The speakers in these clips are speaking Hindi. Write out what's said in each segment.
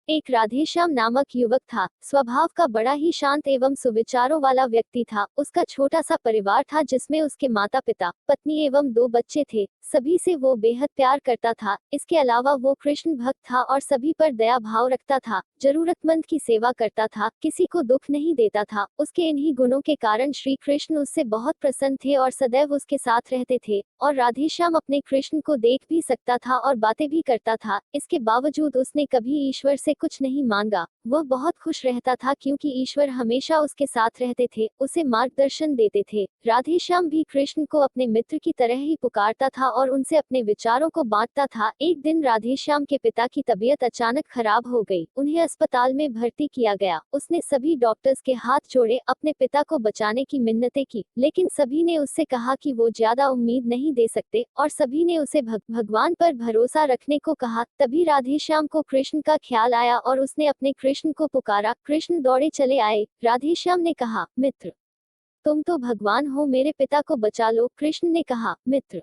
एक राधेश्याम नामक युवक था। स्वभाव का बड़ा ही शांत एवं सुविचारों वाला व्यक्ति था। उसका छोटा सा परिवार था जिसमें उसके माता पिता, पत्नी एवं 2 बच्चे थे। सभी से वो बेहद प्यार करता था। इसके अलावा वो कृष्ण भक्त था और सभी पर दया भाव रखता था। जरूरतमंद की सेवा करता था, किसी को दुख नहीं देता था। उसके इन्हीं गुणों के कारण श्री कृष्ण उससे बहुत प्रसन्न थे और सदैव उसके साथ रहते थे। और राधेश्याम अपने कृष्ण को देख भी सकता था और बातें भी करता था। इसके बावजूद उसने कभी ईश्वर से कुछ नहीं मांगा। वह बहुत खुश रहता था क्योंकि ईश्वर हमेशा उसके साथ रहते थे, उसे मार्गदर्शन देते थे। राधेश्याम भी कृष्ण को अपने मित्र की तरह ही पुकारता था और उनसे अपने विचारों को बांटता था। एक दिन राधेश्याम के पिता की तबीयत अचानक खराब हो गई। उन्हें अस्पताल में भर्ती किया गया। उसने सभी डॉक्टर्स के हाथ जोड़े, अपने पिता को बचाने की मिन्नतें की, लेकिन सभी ने उससे कहा कि वो ज्यादा उम्मीद नहीं दे सकते और सभी ने उसे भगवान पर भरोसा रखने को कहा। तभी राधेश्याम को कृष्ण का ख्याल आया और उसने अपने कृष्ण को पुकारा। कृष्ण दौड़े चले आए। राधेश्याम ने कहा, मित्र, तुम तो भगवान हो, मेरे पिता को बचा लो। कृष्ण ने कहा, मित्र,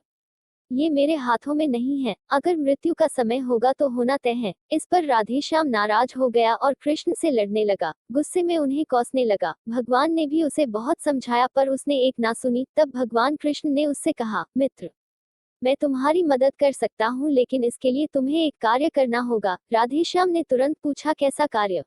ये मेरे हाथों में नहीं है। अगर मृत्यु का समय होगा तो होना तय है। इस पर राधेश्याम नाराज हो गया और कृष्ण से लड़ने लगा। गुस्से में उन्हें कोसने लगा। भगवान ने भी उसे बहुत समझाया पर उसने एक ना सुनी। तब भगवान कृष्ण ने उससे कहा, मित्र, मैं तुम्हारी मदद कर सकता हूँ, लेकिन इसके लिए तुम्हें एक कार्य करना होगा। राधेश्याम ने तुरंत पूछा, कैसा कार्य?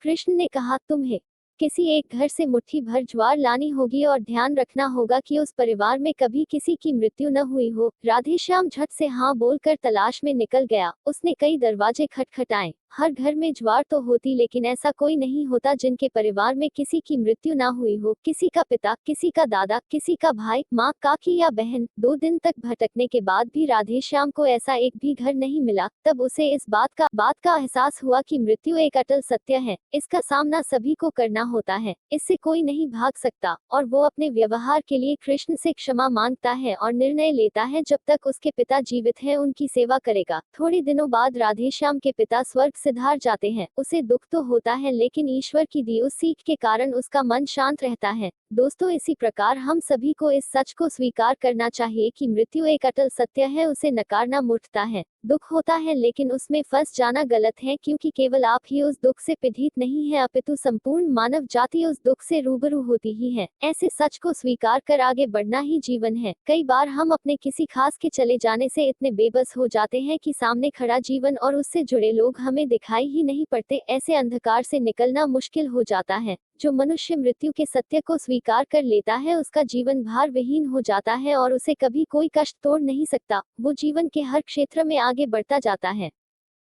कृष्ण ने कहा, तुम्हें किसी एक घर से मुट्ठी भर ज्वार लानी होगी और ध्यान रखना होगा कि उस परिवार में कभी किसी की मृत्यु न हुई हो। राधेश्याम झट से हाँ बोलकर तलाश में निकल गया। उसने कई दरवाजे खटखटाए। हर घर में ज्वार तो होती, लेकिन ऐसा कोई नहीं होता जिनके परिवार में किसी की मृत्यु ना हुई हो। किसी का पिता, किसी का दादा, किसी का भाई, माँ, काकी या बहन। 2 दिन तक भटकने के बाद भी राधेश्याम को ऐसा एक भी घर नहीं मिला। तब उसे इस बात का एहसास हुआ कि मृत्यु एक अटल सत्य है। इसका सामना सभी को करना होता है, इससे कोई नहीं भाग सकता। और वो अपने व्यवहार के लिए कृष्ण से क्षमा मांगता है और निर्णय लेता है जब तक उसके पिता जीवित हैं उनकी सेवा करेगा। थोड़े दिनों बाद राधेश्याम के पिता स्वर्ग सिधार जाते हैं। उसे दुख तो होता है, लेकिन ईश्वर की दी उस सीख के कारण उसका मन शांत रहता है। दोस्तों, इसी प्रकार हम सभी को इस सच को स्वीकार करना चाहिए कि मृत्यु एक अटल सत्य है, उसे नकारना मूर्खता है। दुख होता है, लेकिन उसमें फंस जाना गलत है, क्योंकि केवल आप ही उस दुख से पीड़ित नहीं है, अपितु संपूर्ण मानव जाति उस दुख से रूबरू होती ही है। ऐसे सच को स्वीकार कर आगे बढ़ना ही जीवन है। कई बार हम अपने किसी खास के चले जाने से इतने बेबस हो जाते हैं कि सामने खड़ा जीवन और उससे जुड़े लोग हमें दिखाई ही नहीं पड़ते। ऐसे अंधकार से निकलना मुश्किल हो जाता है। जो मनुष्य मृत्यु के सत्य को स्वीकार कर लेता है, उसका जीवन भार विहीन हो जाता है और उसे कभी कोई कष्ट तोड़ नहीं सकता। वो जीवन के हर क्षेत्र में आगे बढ़ता जाता है।